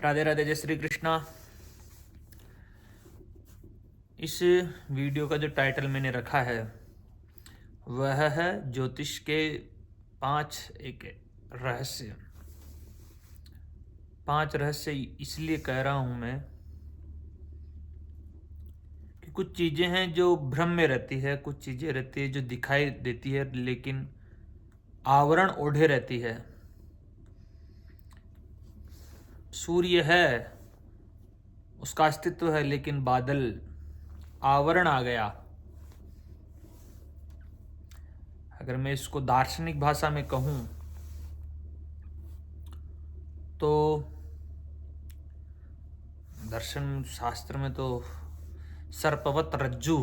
राधे राधे, जय श्री कृष्णा। इस वीडियो का जो टाइटल मैंने रखा है वह है ज्योतिष के 5 एक रहस्य। 5 रहस्य इसलिए कह रहा हूं मैं कि कुछ चीजें हैं जो भ्रम में रहती है, कुछ चीजें रहती है जो दिखाई देती है लेकिन आवरण ओढ़े रहती है। सूर्य है, उसका अस्तित्व है, लेकिन बादल आवरण आ गया। अगर मैं इसको दार्शनिक भाषा में कहूं तो दर्शन शास्त्र में तो सर्पवत रज्जु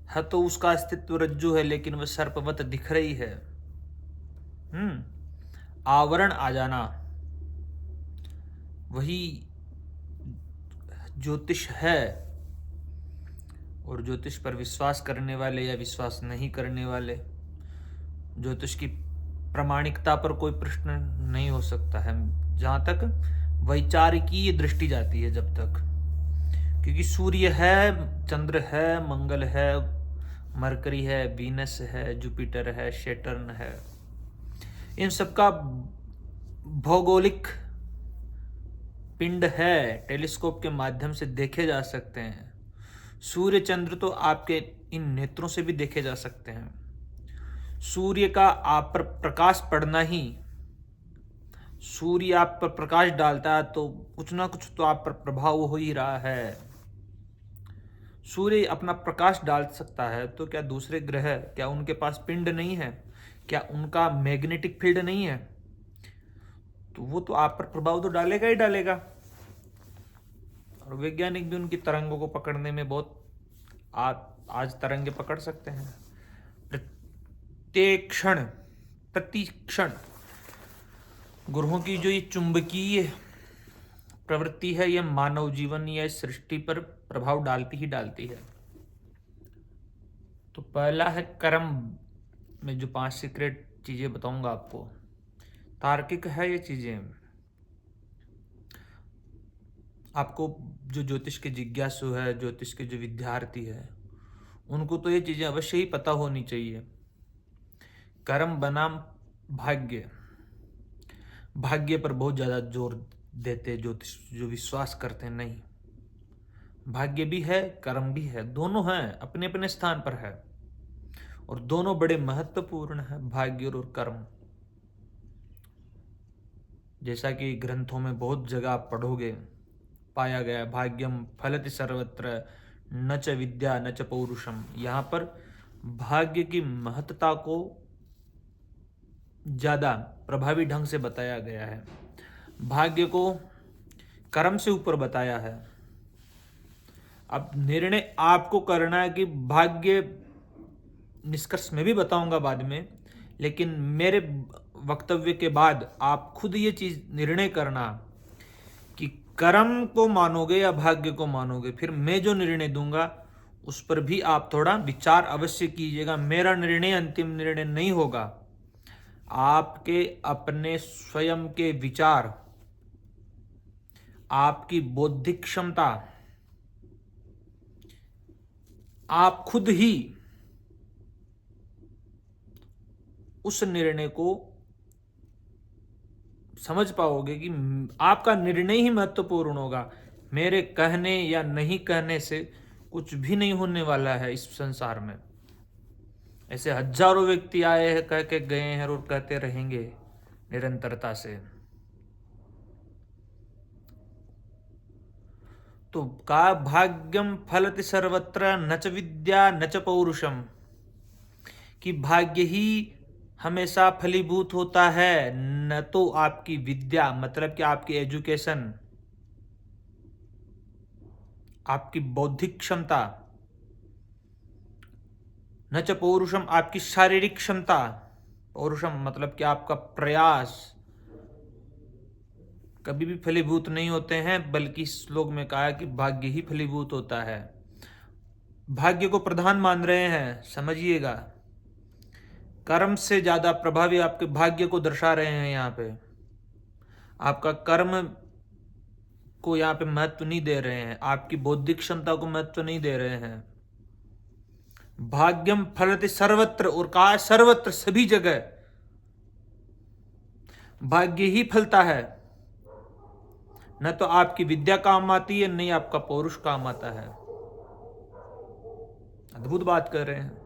है, तो उसका अस्तित्व रज्जु है लेकिन वह सर्पवत दिख रही है। आवरण आ जाना वही ज्योतिष है। और ज्योतिष पर विश्वास करने वाले या विश्वास नहीं करने वाले, ज्योतिष की प्रामाणिकता पर कोई प्रश्न नहीं हो सकता है जहां तक वैचारिकी दृष्टि जाती है। जब तक, क्योंकि सूर्य है, चंद्र है, मंगल है, मरकरी है, वीनस है, जुपिटर है, सैटर्न है, इन सबका भौगोलिक पिंड है, टेलीस्कोप के माध्यम से देखे जा सकते हैं। सूर्य चंद्र तो आपके इन नेत्रों से भी देखे जा सकते हैं। सूर्य का आप पर प्रकाश पड़ना ही, सूर्य आप पर प्रकाश डालता है तो कुछ ना कुछ तो आप पर प्रभाव हो ही रहा है। सूर्य अपना प्रकाश डाल सकता है तो क्या दूसरे ग्रह, क्या उनके पास पिंड नहीं है? क्या उनका मैग्नेटिक फील्ड नहीं है? तो वो तो आप पर प्रभाव तो डालेगा ही डालेगा। और वैज्ञानिक भी उनकी तरंगों को पकड़ने में बहुत आज तरंगे पकड़ सकते हैं। प्रत्येक क्षण, प्रति क्षण ग्रहों की जो ये चुंबकीय प्रवृत्ति है, यह मानव जीवन या इस सृष्टि पर प्रभाव डालती ही डालती है। तो पहला है कर्म में जो 5 सीक्रेट चीजें बताऊंगा आपको। तार्किक है ये चीजें। आपको जो ज्योतिष के जिज्ञासु है, ज्योतिष के जो विद्यार्थी है, उनको तो ये चीजें अवश्य ही पता होनी चाहिए। कर्म बनाम भाग्य, भाग्य पर बहुत ज्यादा जोर देते ज्योतिष जो विश्वास करते हैं। नहीं, भाग्य भी है, कर्म भी है, दोनों हैं, अपने अपने स्थान पर है और दोनों बड़े महत्वपूर्ण है, भाग्य और कर्म। जैसा कि ग्रंथों में बहुत जगह आप पढ़ोगे, पाया गया भाग्यम फलति सर्वत्र न च विद्या न च पौरुषम। यहां पर भाग्य की महत्ता को ज्यादा प्रभावी ढंग से बताया गया है, भाग्य को कर्म से ऊपर बताया है। अब निर्णय आपको करना है कि भाग्य, निष्कर्ष में भी बताऊंगा बाद में, लेकिन मेरे वक्तव्य के बाद आप खुद ये चीज निर्णय करना कि कर्म को मानोगे या भाग्य को मानोगे। फिर मैं जो निर्णय दूंगा उस पर भी आप थोड़ा विचार अवश्य कीजिएगा। मेरा निर्णय अंतिम निर्णय नहीं होगा, आपके अपने स्वयं के विचार, आपकी बौद्धिक क्षमता, आप खुद ही उस निर्णय को समझ पाओगे कि आपका निर्णय ही महत्वपूर्ण होगा। मेरे कहने या नहीं कहने से कुछ भी नहीं होने वाला है इस संसार में। ऐसे हजारों व्यक्ति आए हैं, कह के गए हैं और कहते रहेंगे निरंतरता से। तो का भाग्यम फलति सर्वत्र न च विद्या न च पौरुषम, कि भाग्य ही हमेशा फलीभूत होता है, न तो आपकी विद्या, मतलब कि आपकी एजुकेशन, आपकी बौद्धिक क्षमता, न च पौरुषम, आपकी शारीरिक क्षमता। पौरुषम मतलब कि आपका प्रयास कभी भी फलीभूत नहीं होते हैं, बल्कि श्लोक में कहा कि भाग्य ही फलीभूत होता है। भाग्य को प्रधान मान रहे हैं, समझिएगा। कर्म से ज्यादा प्रभावी आपके भाग्य को दर्शा रहे हैं यहाँ पे। आपका कर्म को यहाँ पे महत्व नहीं दे रहे हैं, आपकी बौद्धिक क्षमता को महत्व नहीं दे रहे हैं। भाग्यम फलति सर्वत्र, और कहा सर्वत्र, सभी जगह भाग्य ही फलता है। न तो आपकी विद्या काम आती है, नहीं आपका पौरुष काम आता है। अद्भुत बात कर रहे हैं।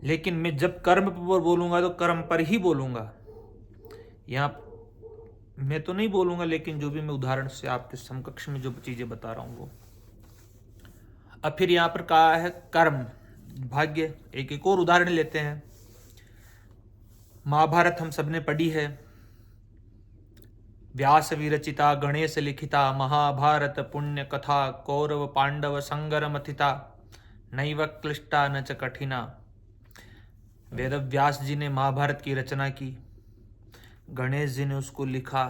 लेकिन मैं जब कर्म पर बोलूंगा तो कर्म पर ही बोलूंगा। यहां मैं तो नहीं बोलूंगा, लेकिन जो भी मैं उदाहरण से आपके समकक्ष में जो चीजें बता रहा हूं वो। अब फिर यहां पर कहा है कर्म, भाग्य। एक और उदाहरण लेते हैं। महाभारत हम सबने पढ़ी है। व्यास विरचिता गणेश लिखिता महाभारत पुण्य कथा, कौरव पांडव संगर मथिता, नैव क्लिष्टा न च कठिना। वेद व्यास जी ने महाभारत की रचना की, गणेश जी ने उसको लिखा।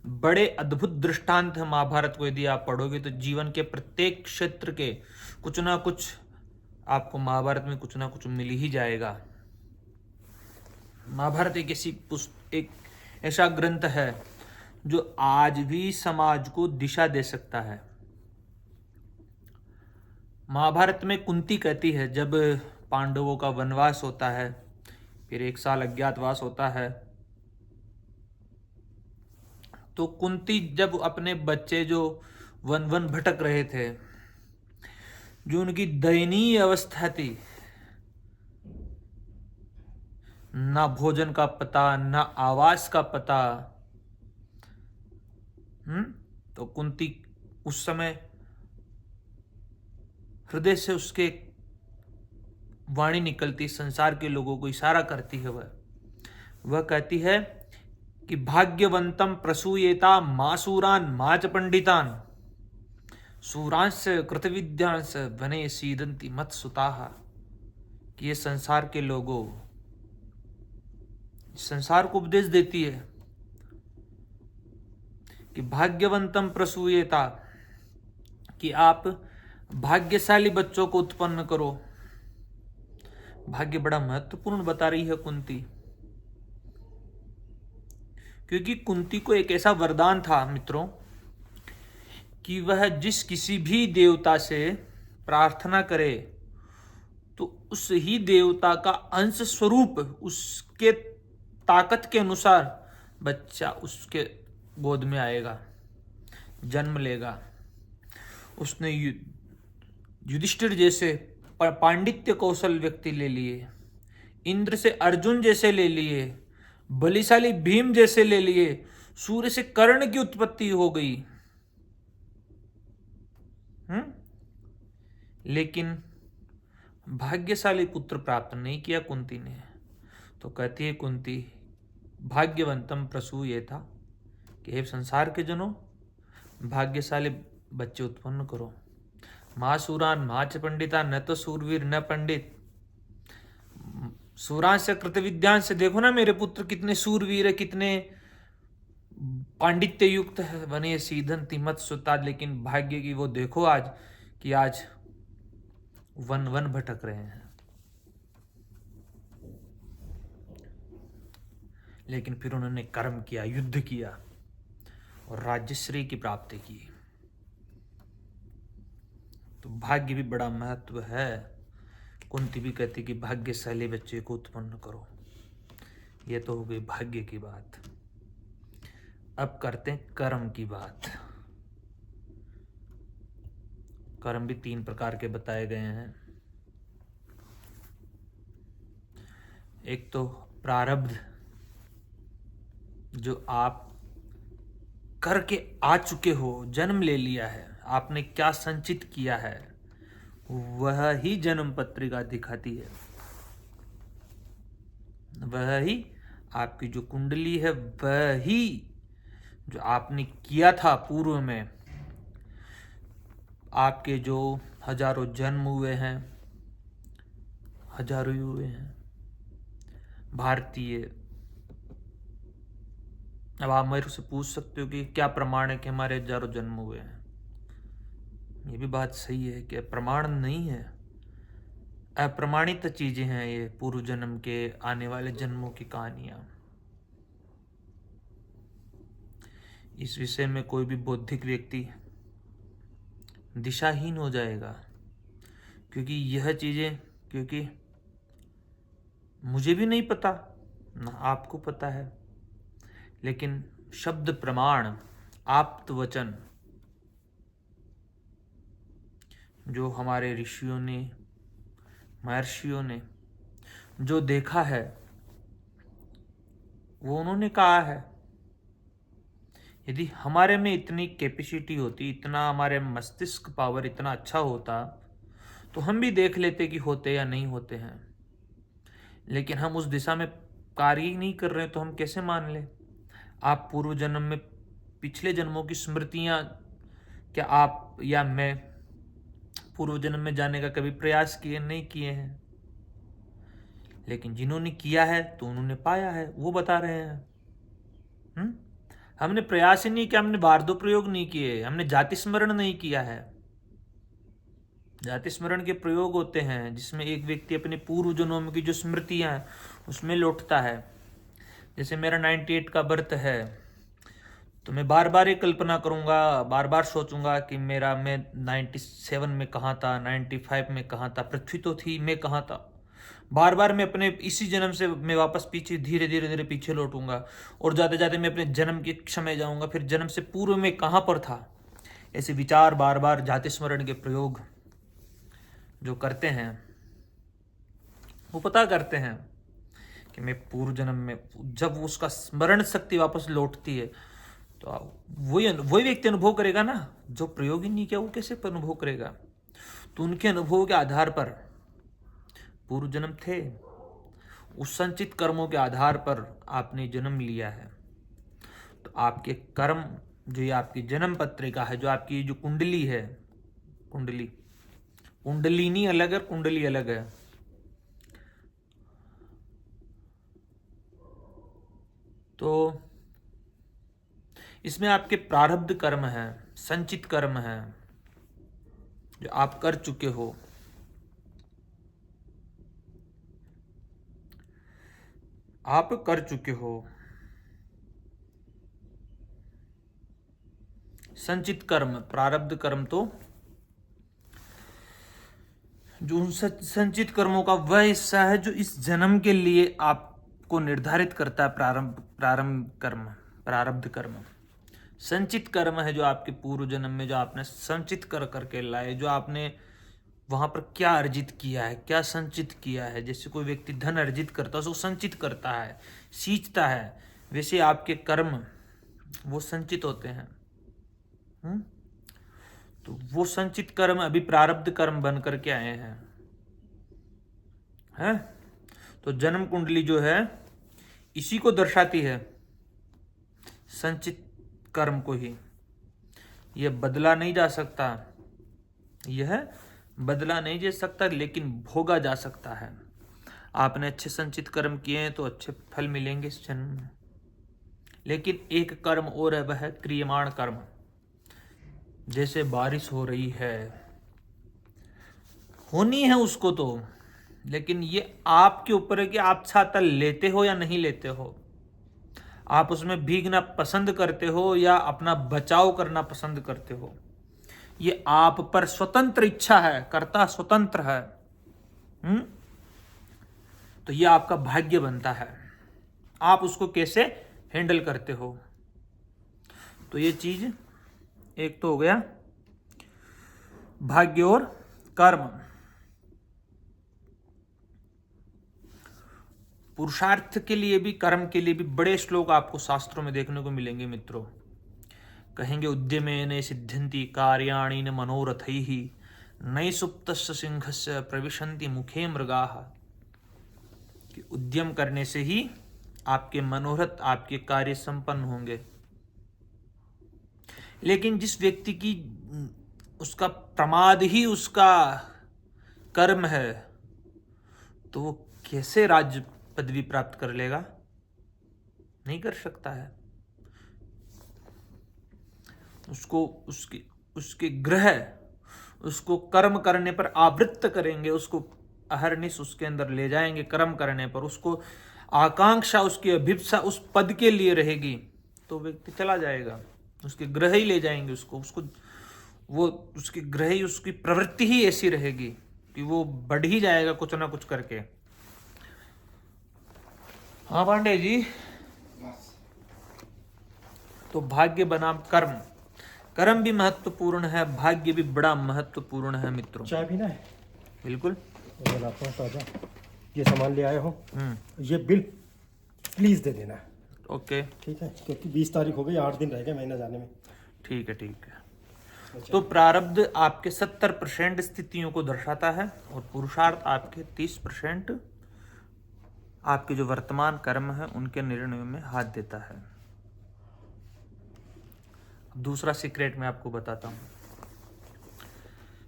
बड़े अद्भुत दृष्टांत है महाभारत को। यदि आप पढ़ोगे तो जीवन के प्रत्येक क्षेत्र के कुछ ना कुछ आपको महाभारत में कुछ ना कुछ मिल ही जाएगा। महाभारत एक ऐसा ग्रंथ है जो आज भी समाज को दिशा दे सकता है। महाभारत में कुंती कहती है, जब पांडवों का वनवास होता है, फिर 1 साल अज्ञातवास होता है, तो कुंती जब अपने बच्चे जो वन वन भटक रहे थे, जो उनकी दयनीय अवस्था थी, ना भोजन का पता, ना आवास का पता, तो कुंती उस समय हृदय से उसके वाणी निकलती, संसार के लोगों को इशारा करती है। वह कहती है कि भाग्यवंतम प्रसूयेता मासूरान माच पंडितान, सूरांश कृतविद्यांश वने सीदंती मत सुताहा। कि ये संसार के लोगों, संसार को उपदेश देती है कि भाग्यवंतम प्रसूयेता, कि आप भाग्यशाली बच्चों को उत्पन्न करो। भाग्य बड़ा महत्वपूर्ण बता रही है कुंती, क्योंकि कुंती को एक ऐसा वरदान था मित्रों कि वह जिस किसी भी देवता से प्रार्थना करे तो उस ही देवता का अंश स्वरूप, उसके ताकत के अनुसार बच्चा उसके गोद में आएगा, जन्म लेगा। उसने युधिष्ठिर जैसे पांडित्य कौशल व्यक्ति ले लिए, इंद्र से अर्जुन जैसे ले लिए, बलिशाली भीम जैसे ले लिए, सूर्य से कर्ण की उत्पत्ति हो गई। लेकिन भाग्यशाली पुत्र प्राप्त नहीं किया कुंती ने। तो कहती है कुंती, भाग्यवंतम प्रसूयेता, कि हे संसार के जनों, भाग्यशाली बच्चे उत्पन्न करो। माँ सूरान माच पंडिता, न तो सूरवीर न पंडित। सूरांश से कृतविद्यांश से, देखो ना मेरे पुत्र कितने सूरवीर है, कितने पांडित्य युक्त है। बने सीधन तिमत सुता, लेकिन भाग्य की वो देखो आज कि आज वन वन भटक रहे हैं। लेकिन फिर उन्होंने कर्म किया, युद्ध किया और राज्यश्री की प्राप्ति की। तो भाग्य भी बड़ा महत्व है। कुंती भी कहती कि भाग्यशाली बच्चे को उत्पन्न करो। ये तो हो गई भाग्य की बात। अब करते हैं कर्म की बात। कर्म भी 3 प्रकार के बताए गए हैं। एक तो प्रारब्ध, जो आप करके आ चुके हो, जन्म ले लिया है, आपने क्या संचित किया है, वह ही जन्म पत्रिका दिखाती है। वह ही आपकी जो कुंडली है, वह ही जो आपने किया था पूर्व में, आपके जो हजारों जन्म हुए हैं, हजारों हुए हैं भारतीय। अब आप मेरे से पूछ सकते हो कि क्या प्रमाण है कि हमारे हजारों जन्म हुए हैं। ये भी बात सही है कि प्रमाण नहीं है, अप्रमाणित चीजें हैं ये, पूर्व जन्म के, आने वाले जन्मों की कहानियां। इस विषय में कोई भी बौद्धिक व्यक्ति दिशाहीन हो जाएगा, क्योंकि यह चीज़ें, क्योंकि मुझे भी नहीं पता ना आपको पता है, लेकिन शब्द प्रमाण, आप्त वचन जो हमारे ऋषियों ने, महर्षियों ने जो देखा है वो उन्होंने कहा है। यदि हमारे में इतनी कैपेसिटी होती, इतना हमारे मस्तिष्क पावर इतना अच्छा होता, तो हम भी देख लेते कि होते या नहीं होते हैं। लेकिन हम उस दिशा में कार्य ही नहीं कर रहे, तो हम कैसे मान लें? आप पूर्व जन्म में, पिछले जन्मों की स्मृतियां, क्या आप या मैं पूर्व जन्म में जाने का कभी प्रयास किए? नहीं किए हैं। लेकिन जिन्होंने किया है तो उन्होंने पाया है, वो बता रहे हैं। हमने प्रयास ही नहीं किया, हमने बारदो प्रयोग नहीं किए, हमने जाति स्मरण नहीं किया है। जाति स्मरण के प्रयोग होते हैं जिसमें एक व्यक्ति अपने पूर्व जन्मों की जो स्मृतियां हैं उसमें लौटता है। जैसे मेरा 98 का बर्थ है, तो मैं बार बार ये कल्पना करूंगा, बार बार सोचूंगा कि मैं 97 में कहाँ था, 95 में कहाँ था, पृथ्वी तो थी, मैं कहाँ था। बार बार मैं अपने इसी जन्म से मैं वापस पीछे धीरे धीरे पीछे लौटूंगा, और जाते जाते मैं अपने जन्म के समय जाऊंगा, फिर जन्म से पूर्व में कहाँ पर था। ऐसे विचार बार बार जाति स्मरण के प्रयोग जो करते हैं वो पता करते हैं कि मैं पूर्व जन्म में, जब उसका स्मरण शक्ति वापस लौटती है तो वही व्यक्ति अनुभव करेगा ना। जो प्रयोग ही नहीं किया वो कैसे अनुभव करेगा? तो उनके अनुभव के आधार पर, पूर्व जन्म थे, उस संचित कर्मों के आधार पर आपने जन्म लिया है। तो आपके कर्म, जो ये आपकी जन्म पत्रिका है, जो आपकी जो कुंडली है, कुंडलिनी अलग है, कुंडली अलग है। तो इसमें आपके प्रारब्ध कर्म है, संचित कर्म है, जो आप कर चुके हो। आप कर चुके हो संचित कर्म, प्रारब्ध कर्म तो जो उन संचित कर्मों का वह हिस्सा है जो इस जन्म के लिए आपको निर्धारित करता है। प्रारब्ध कर्म संचित कर्म है, जो आपके पूर्व जन्म में जो आपने संचित कर करके लाए, जो आपने वहां पर क्या अर्जित किया है, क्या संचित किया है। जैसे कोई व्यक्ति धन अर्जित करता है, उसको संचित करता है, सींचता है, वैसे आपके कर्म वो संचित होते हैं। तो वो संचित कर्म अभी प्रारब्ध कर्म बन करके आए हैं। तो जन्म कुंडली जो है इसी को दर्शाती है, संचित कर्म को ही। यह बदला नहीं जा सकता, यह बदला नहीं जा सकता, लेकिन भोगा जा सकता है। आपने अच्छे संचित कर्म किए हैं तो अच्छे फल मिलेंगे इस जन्म में। लेकिन एक कर्म और है, वह है क्रियमाण कर्म। जैसे बारिश हो रही है, होनी है उसको तो, लेकिन ये आपके ऊपर है कि आप छाता लेते हो या नहीं लेते हो। आप उसमें भीगना पसंद करते हो या अपना बचाव करना पसंद करते हो। ये आप पर स्वतंत्र इच्छा है, कर्ता स्वतंत्र है। तो ये आपका भाग्य बनता है, आप उसको कैसे हैंडल करते हो। तो ये चीज एक तो हो गया भाग्य और कर्म। पुरुषार्थ के लिए भी, कर्म के लिए भी बड़े श्लोक आपको शास्त्रों में देखने को मिलेंगे मित्रों। कहेंगे उद्यमेन सिद्ध्यन्ति कार्याणि न मनोरथैः नई सुप्तस्य सिंहस्य प्रविशन्ति मुखे मृगाः। कि उद्यम करने से ही आपके मनोरथ, आपके कार्य संपन्न होंगे। लेकिन जिस व्यक्ति की उसका प्रमाद ही उसका कर्म है, तो वो कैसे राज्य पदवी प्राप्त कर लेगा? नहीं कर सकता है। उसको उसके ग्रह उसको कर्म करने पर आवृत्त करेंगे, उसको अहरनिश उसके अंदर ले जाएंगे। कर्म करने पर उसको आकांक्षा, उसकी अभिप्सा उस पद के लिए रहेगी, तो व्यक्ति चला जाएगा। उसके ग्रह ही ले जाएंगे उसको, वो उसके ग्रह ही, उसकी प्रवृत्ति ही ऐसी रहेगी कि वो बढ़ ही जाएगा कुछ ना कुछ करके। हाँ पांडे जी, तो भाग्य बनाम कर्म, कर्म भी महत्वपूर्ण है, भाग्य भी बड़ा महत्वपूर्ण है मित्रों। चाय पीना है? बिल्कुल बनाता हूँ ताजा। ये सामान ले आया हूँ, ये बिल प्लीज दे देना। ओके ठीक है, क्योंकि 20 तारीख हो गई, 8 दिन रह गए महीना जाने में। ठीक है ठीक है। तो प्रारब्ध आपके 70% स्थितियों को दर्शाता है और पुरुषार्थ आपके 30% आपके जो वर्तमान कर्म है उनके निर्णयों में हाथ देता है। दूसरा सीक्रेट मैं आपको बताता हूँ।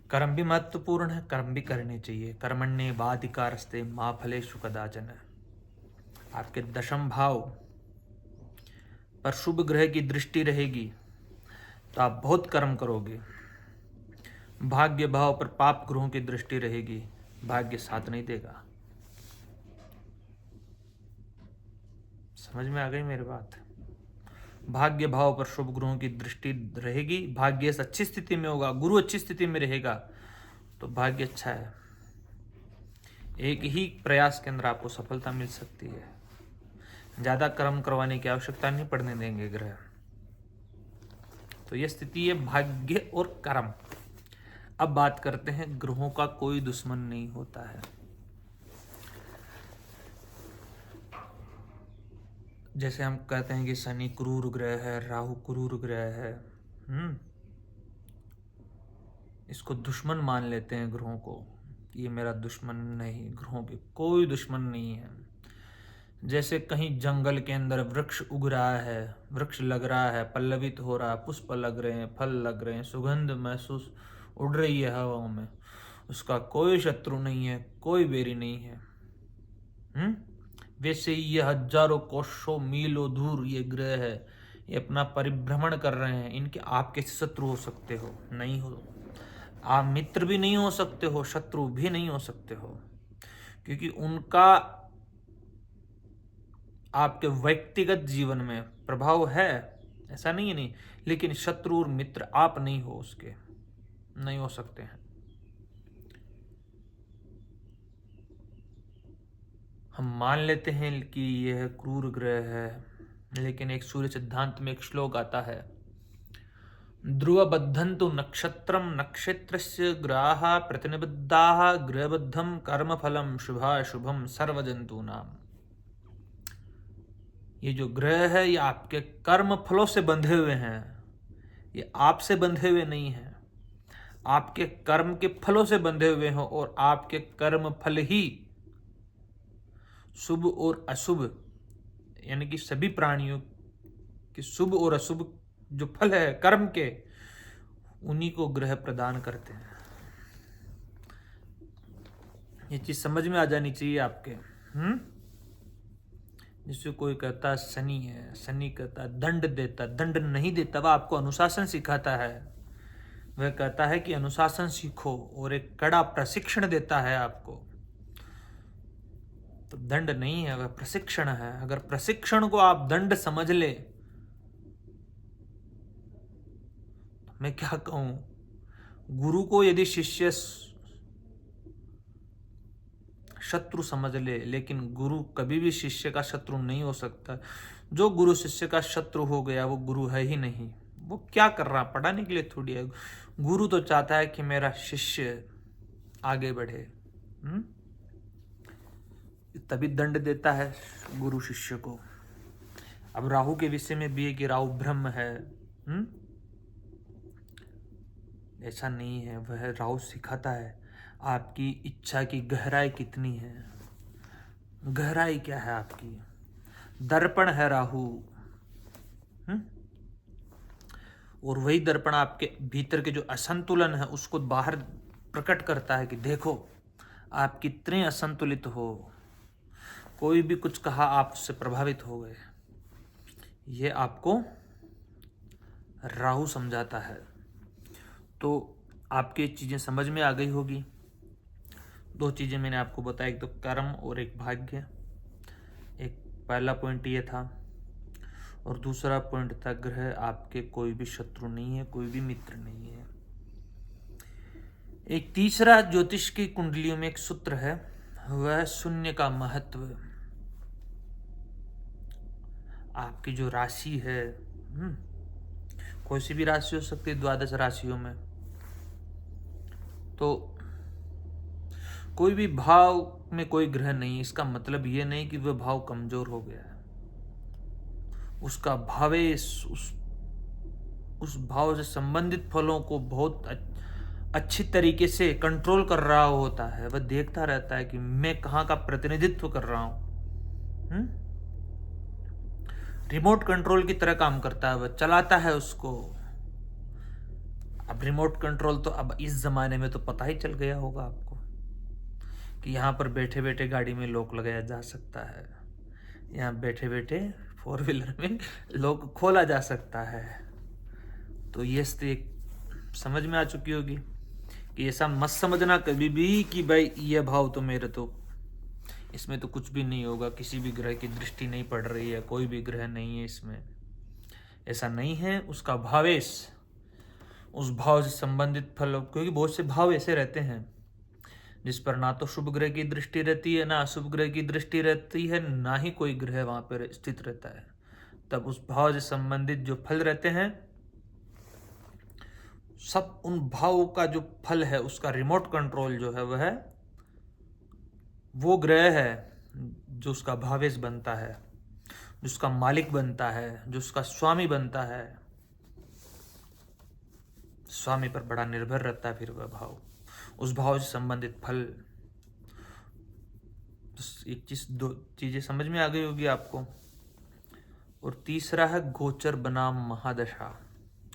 कर्म भी महत्वपूर्ण है, कर्म भी करने चाहिए। कर्मण्येवाधिकारस्ते मा फलेषु कदाचन। आपके दशम भाव पर शुभ ग्रह की दृष्टि रहेगी तो आप बहुत कर्म करोगे। भाग्य भाव पर पाप ग्रहों की दृष्टि रहेगी, भाग्य साथ नहीं देगा। समझ में आ गई मेरी बात? भाग्य भाव पर शुभ ग्रहों की दृष्टि रहेगी, भाग्य अच्छी स्थिति में होगा, गुरु अच्छी स्थिति में रहेगा तो भाग्य अच्छा है। एक ही प्रयास के अंदर आपको सफलता मिल सकती है। ज्यादा कर्म करवाने की आवश्यकता नहीं पड़ने देंगे ग्रह। तो यह स्थिति है भाग्य और कर्म। अब बात करते हैं, ग्रहों का कोई दुश्मन नहीं होता है। जैसे हम कहते हैं कि शनि क्रूर ग्रह है, राहु क्रूर ग्रह है, इसको दुश्मन मान लेते हैं ग्रहों को। ये मेरा दुश्मन नहीं, ग्रहों के कोई दुश्मन नहीं है। जैसे कहीं जंगल के अंदर वृक्ष उग रहा है, वृक्ष लग रहा है, पल्लवित हो रहा है, पुष्प लग रहे हैं, फल लग रहे हैं, सुगंध महसूस उड़ रही है हवाओं में, उसका कोई शत्रु नहीं है, कोई बैरी नहीं है। वैसे ही ये हजारों कोसों मीलों दूर ये ग्रह है, ये अपना परिभ्रमण कर रहे हैं। इनके आप कैसे शत्रु हो सकते हो? नहीं हो। आप मित्र भी नहीं हो सकते हो, शत्रु भी नहीं हो सकते हो, क्योंकि उनका आपके व्यक्तिगत जीवन में प्रभाव है, ऐसा नहीं है नहीं, लेकिन शत्रु और मित्र आप नहीं हो, उसके नहीं हो सकते हैं। हम मान लेते हैं कि यह क्रूर ग्रह है, लेकिन एक सूर्य सिद्धांत में एक श्लोक आता है, ध्रुवबद्धन्तु नक्षत्रम नक्षत्रस्य ग्रहाः प्रतिनिबद्धाः ग्रहबद्धं कर्मफलम शुभाशुभम सर्वजंतूनाम। ये जो ग्रह है ये आपके कर्म फलों से बंधे हुए हैं, ये आपसे बंधे हुए नहीं हैं। आपके कर्म के फलों से बंधे हुए हैं और आपके कर्म फल ही शुभ और अशुभ, यानी कि सभी प्राणियों के शुभ और अशुभ जो फल है कर्म के, उन्हीं को ग्रह प्रदान करते हैं। ये चीज समझ में आ जानी चाहिए आपके। जिससे कोई कहता है शनि है, शनि कहता है दंड देता, दंड नहीं देता, वह आपको अनुशासन सिखाता है। वह कहता है कि अनुशासन सीखो और एक कड़ा प्रशिक्षण देता है आपको। तो दंड नहीं है, वह प्रशिक्षण है। अगर प्रशिक्षण को आप दंड समझ ले तो मैं क्या कहूं, गुरु को यदि शिष्य शत्रु समझ ले, लेकिन गुरु कभी भी शिष्य का शत्रु नहीं हो सकता। जो गुरु शिष्य का शत्रु हो गया वो गुरु है ही नहीं। वो क्या कर रहा, पढ़ाने के लिए थोड़ी है। गुरु तो चाहता है कि मेरा शिष्य आगे बढ़े, तभी दंड देता है गुरु शिष्य को। अब राहु के विषय में भी है कि राहु ब्रह्म है, ऐसा नहीं है। वह राहु सिखाता है आपकी इच्छा की गहराई कितनी है, गहराई क्या है आपकी। दर्पण है राहु, और वही दर्पण आपके भीतर के जो असंतुलन है उसको बाहर प्रकट करता है कि देखो आप कितने असंतुलित हो। कोई भी कुछ कहा आप उससे प्रभावित हो गए, ये आपको राहु समझाता है। तो आपकी चीजें समझ में आ गई होगी। दो चीजें मैंने आपको बताया, एक तो कर्म और एक भाग्य। एक पहला पॉइंट ये था। और दूसरा पॉइंट था ग्रह आपके कोई भी शत्रु नहीं है, कोई भी मित्र नहीं है। एक तीसरा ज्योतिष की कुंडलियों में एक सूत्र है, वह शून्य का महत्व। आपकी जो राशि है, कोई सी भी राशि हो सकती है 12 राशियों में, तो कोई भी भाव में कोई ग्रह नहीं, इसका मतलब ये नहीं कि वह भाव कमजोर हो गया है। उसका भावेश उस भाव से संबंधित फलों को बहुत अच्छी तरीके से कंट्रोल कर रहा होता है। वह देखता रहता है कि मैं कहाँ का प्रतिनिधित्व कर रहा हूं। रिमोट कंट्रोल की तरह काम करता है, वह चलाता है उसको। अब रिमोट कंट्रोल तो अब इस जमाने में तो पता ही चल गया होगा आपको कि यहाँ पर बैठे बैठे गाड़ी में लॉक लगाया जा सकता है, यहाँ बैठे बैठे 4 व्हीलर में लॉक खोला जा सकता है। तो ये समझ में आ चुकी होगी कि ऐसा मत समझना कभी भी कि भाई ये भाव तो मेरे, तो इसमें तो कुछ भी नहीं होगा, किसी भी ग्रह की दृष्टि नहीं पड़ रही है, कोई भी ग्रह नहीं है इसमें, ऐसा नहीं है। उसका भावेश, उस भाव से संबंधित फल, क्योंकि बहुत से भाव ऐसे रहते हैं जिस पर ना तो शुभ ग्रह की दृष्टि रहती है, ना अशुभ ग्रह की दृष्टि रहती है, ना ही कोई ग्रह वहां पर स्थित रहता है। तब उस भाव से संबंधित जो फल रहते हैं, सब उन भावों का जो फल है उसका रिमोट कंट्रोल जो है वह वो ग्रह है जो उसका भावेश बनता है, जो उसका मालिक बनता है, जो उसका स्वामी बनता है। स्वामी पर बड़ा निर्भर रहता है फिर वह भाव, उस भाव से संबंधित फल। तो एक चीज, 2 चीजें समझ में आ गई होगी आपको। और तीसरा है गोचर बनाम महादशा,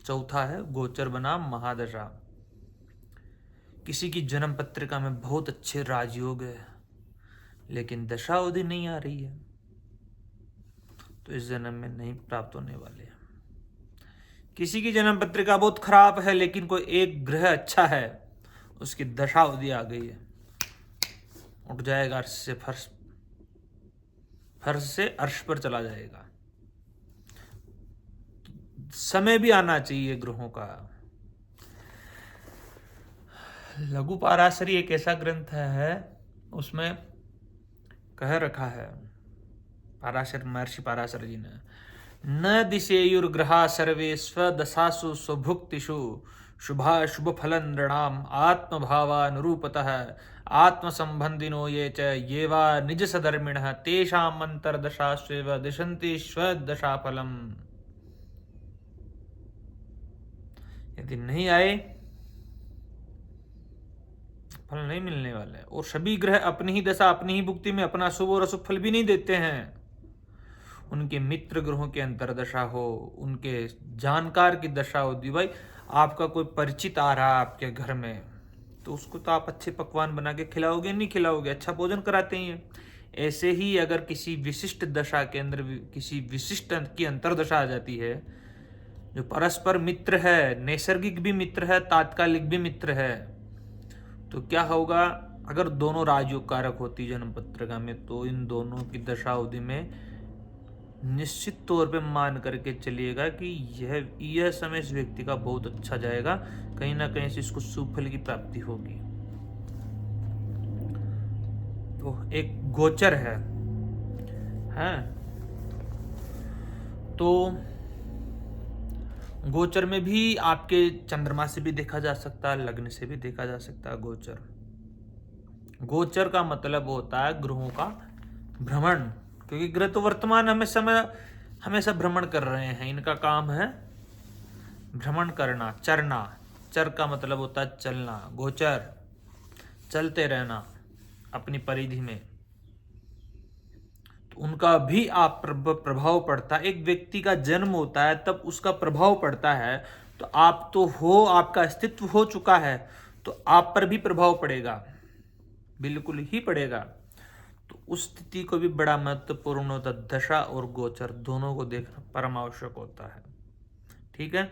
चौथा है गोचर बनाम महादशा। किसी की जन्म पत्रिका में बहुत अच्छे राजयोग है लेकिन दशा अवधि नहीं आ रही है, तो इस जन्म में नहीं प्राप्त होने वाले। किसी की जन्म पत्रिका बहुत खराब है लेकिन कोई एक ग्रह अच्छा है, उसकी दशा अवधि आ गई है, उठ जाएगा अर्श से फर्श, फर्श से अर्श पर चला जाएगा। समय भी आना चाहिए ग्रहों का। लघु पाराशरी एक ऐसा ग्रंथ है, उसमें कह रखा है पाराशर, महर्षि पाराशर जी ने, न दिशेयुर्ग्रहा सर्वे स्वदशासु स्वभुक्तिषु शुभ फल नृणाम आत्मभावानुरूपतः आत्मसंबंधिनो ये च ये वा निज सधर्मिणः तेषाम् अंतर्दशास्वेव दिशन्ति स्वदशा फलम्। यदि नहीं आए, फल नहीं मिलने वाला है। और सभी ग्रह अपनी ही दशा, अपनी ही भुक्ति में अपना शुभ और अशुभ फल भी नहीं देते हैं। उनके मित्र ग्रहों के अंतर्दशा हो, उनके जानकार की दशा हो। भाई आपका कोई परिचित आ रहा है आपके घर में, तो उसको तो आप अच्छे पकवान बना के खिलाओगे, नहीं खिलाओगे, अच्छा भोजन कराते ही हैं। ऐसे ही अगर किसी विशिष्ट दशा के अंदर किसी विशिष्ट की अंतर्दशा आ जाती है, जो परस्पर मित्र है, नैसर्गिक भी मित्र है, तात्कालिक भी मित्र है, तो क्या होगा? अगर दोनों राजयोग कारक होती जन्म पत्रिका में, तो इन दोनों की दशा अवधि में निश्चित तौर पे मान करके चलिएगा कि यह समय इस व्यक्ति का बहुत अच्छा जाएगा, कहीं ना कहीं से इसको शुभ फल की प्राप्ति होगी। तो एक गोचर है, तो गोचर में भी आपके चंद्रमा से भी देखा जा सकता है, लग्न से भी देखा जा सकता है। गोचर का मतलब होता है ग्रहों का भ्रमण, क्योंकि ग्रह तो वर्तमान हमेशा भ्रमण कर रहे हैं। इनका काम है भ्रमण करना, चरना। चर का मतलब होता है चलना, गोचर चलते रहना अपनी परिधि में। तो उनका भी आप प्रभाव पड़ता है। एक व्यक्ति का जन्म होता है तब उसका प्रभाव पड़ता है, तो आप तो हो, आपका अस्तित्व हो चुका है, तो आप पर भी प्रभाव पड़ेगा, बिल्कुल ही पड़ेगा। तो उस स्थिति को भी बड़ा महत्वपूर्ण होता है। दशा और गोचर दोनों को देखना परम आवश्यक होता है। ठीक है।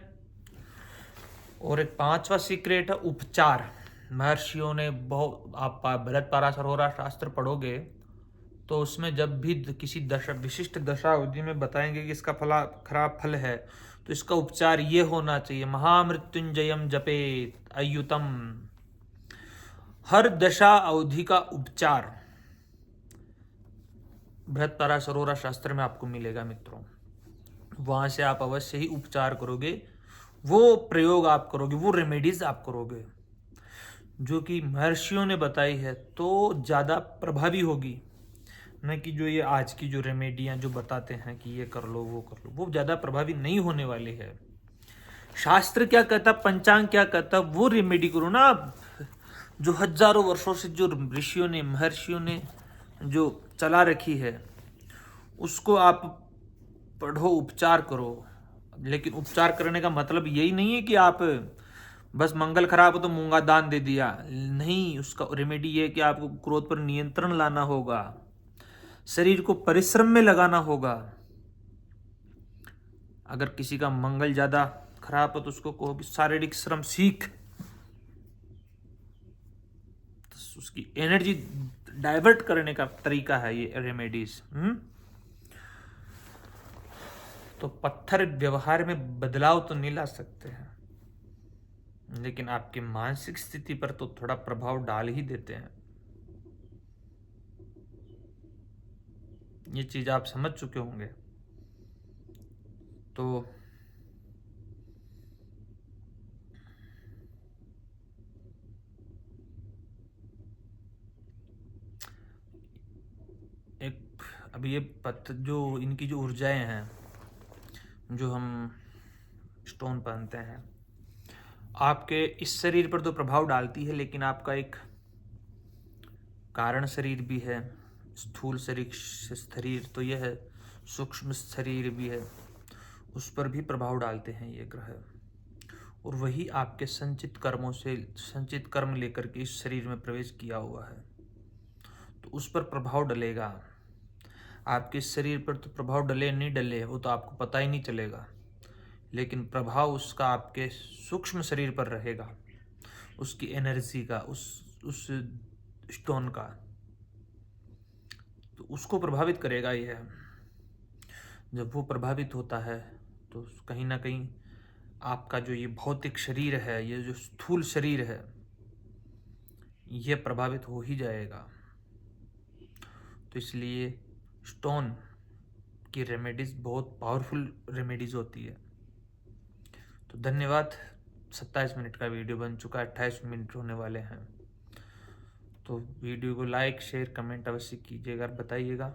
और एक 5वां सीक्रेट है उपचार। महर्षियों ने बहुत, आप बृहद पराशर होरा शास्त्र पढ़ोगे तो उसमें जब भी किसी दशा विशिष्ट दशा अवधि में बताएंगे कि इसका खराब फल है, तो इसका उपचार ये होना चाहिए, महामृत्युंजयम जपेत अयुतम। हर दशा अवधि का उपचार बृहत्परा सरोरा शास्त्र में आपको मिलेगा मित्रों। वहां से आप अवश्य ही उपचार करोगे, वो प्रयोग आप करोगे, वो रेमेडीज आप करोगे जो कि महर्षियों ने बताई है, तो ज़्यादा प्रभावी होगी। न कि जो ये आज की जो रेमेडियाँ जो बताते हैं कि ये कर लो वो कर लो, वो ज़्यादा प्रभावी नहीं होने वाली है। शास्त्र क्या कहता, पंचांग क्या कहता, वो रेमेडी करो ना आप। जो हजारों वर्षों से जो ऋषियों ने महर्षियों ने जो चला रखी है, उसको आप पढ़ो, उपचार करो। लेकिन उपचार करने का मतलब यही नहीं है कि आप बस मंगल खराब हो तो मूंगा दान दे दिया, नहीं। उसका रेमेडी ये है कि आपको क्रोध पर नियंत्रण लाना होगा, शरीर को परिश्रम में लगाना होगा। अगर किसी का मंगल ज्यादा खराब हो तो उसको कहो कि शारीरिक श्रम सीख, तो उसकी एनर्जी डाइवर्ट करने का तरीका है ये रेमेडीज। तो पत्थर व्यवहार में बदलाव तो नहीं ला सकते हैं, लेकिन आपकी मानसिक स्थिति पर तो थोड़ा प्रभाव डाल ही देते हैं। ये चीज आप समझ चुके होंगे। तो एक अभी ये पत्थर जो इनकी जो ऊर्जाएं हैं जो हम स्टोन पहनते हैं, आपके इस शरीर पर तो प्रभाव डालती है, लेकिन आपका एक कारण शरीर भी है, स्थूल शरीर तो यह है, सूक्ष्म शरीर भी है, उस पर भी प्रभाव डालते हैं ये ग्रह। और वही आपके संचित कर्मों से संचित कर्म लेकर के इस शरीर में प्रवेश किया हुआ है, तो उस पर प्रभाव डलेगा। आपके शरीर पर तो प्रभाव डले नहीं डले वो तो आपको पता ही नहीं चलेगा, लेकिन प्रभाव उसका आपके सूक्ष्म शरीर पर रहेगा, उसकी एनर्जी का, उस स्टोन का, तो उसको प्रभावित करेगा यह। जब वो प्रभावित होता है तो कहीं ना कहीं आपका जो ये भौतिक शरीर है, ये जो स्थूल शरीर है, ये प्रभावित हो ही जाएगा। तो इसलिए स्टोन की रेमेडीज बहुत पावरफुल रेमेडीज होती है। तो धन्यवाद। 27 मिनट का वीडियो बन चुका है, 28 मिनट होने वाले हैं। तो वीडियो को लाइक शेयर कमेंट अवश्य कीजिएगा, बताइएगा।